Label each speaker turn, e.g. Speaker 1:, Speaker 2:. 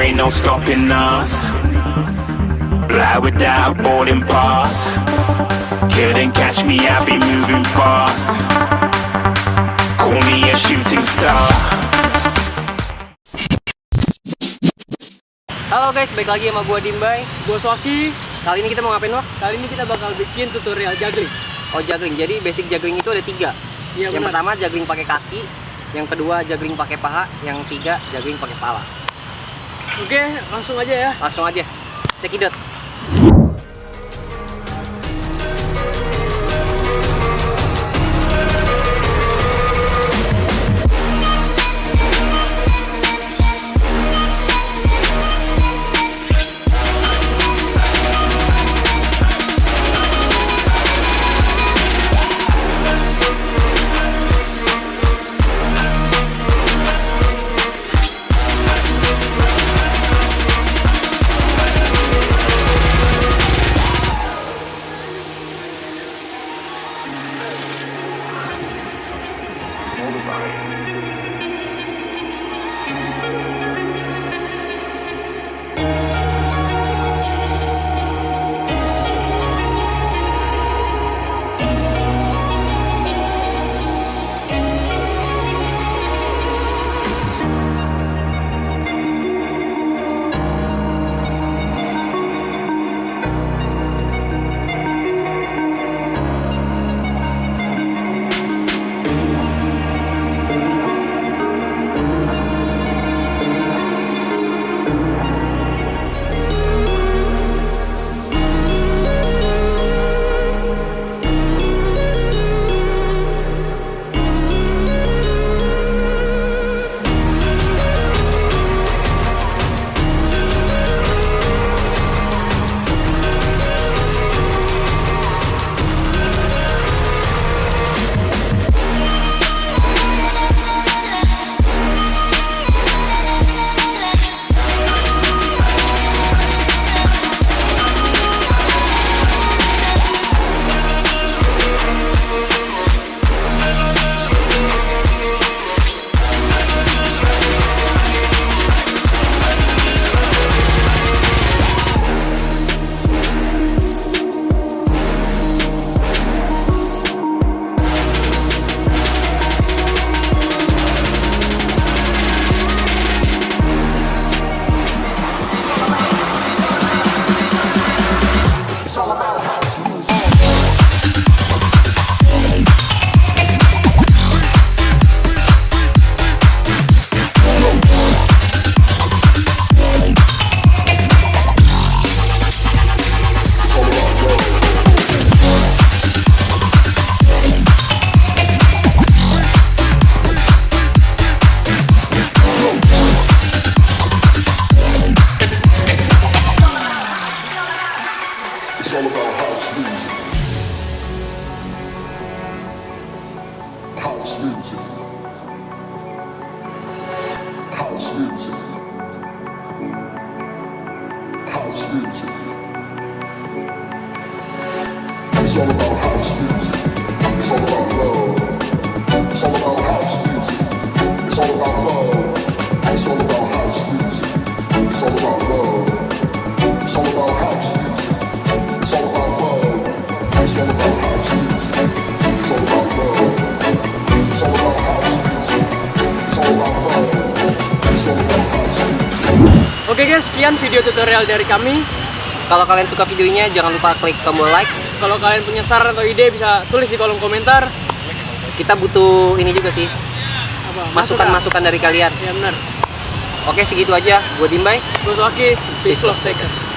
Speaker 1: there ain't no stopping us. Fly without a boarding pass. Couldn't catch me, I'll be moving fast. Call me a shooting star.
Speaker 2: Halo guys, balik lagi sama gua Dimbai,
Speaker 3: Gua Soki.
Speaker 2: Kali ini kita mau ngapain, Wak?
Speaker 3: Kali ini kita bakal bikin tutorial juggling.
Speaker 2: Oh, juggling. Jadi basic juggling itu ada 3.
Speaker 3: Iya,
Speaker 2: Yang
Speaker 3: benar.
Speaker 2: pertama juggling pakai kaki, yang kedua juggling pakai paha, yang ketiga juggling pakai pala.
Speaker 3: Oke, langsung aja ya.
Speaker 2: Langsung aja. Cekidot.
Speaker 4: It's all about house music. House music. House music. House music. It's all about house music. It's all about love. It's all about house music. It's all about love. It's all about house music. It's all about love. It's all about house music. It's all about love. It's all about house music. It's all about love. It's all about house music. It's all about love. It's all about house music.
Speaker 3: Oke guys, sekian video tutorial dari kami.
Speaker 2: Kalau kalian suka videonya, jangan lupa klik tombol like.
Speaker 3: Kalau kalian punya saran atau ide bisa tulis di kolom komentar.
Speaker 2: Kita butuh ini juga sih,
Speaker 3: Apa?
Speaker 2: masukan-masukan dari kalian.
Speaker 3: Ya benar.
Speaker 2: Oke, segitu aja. Gue Dimbai.
Speaker 3: Gua Soki. Peace love takers.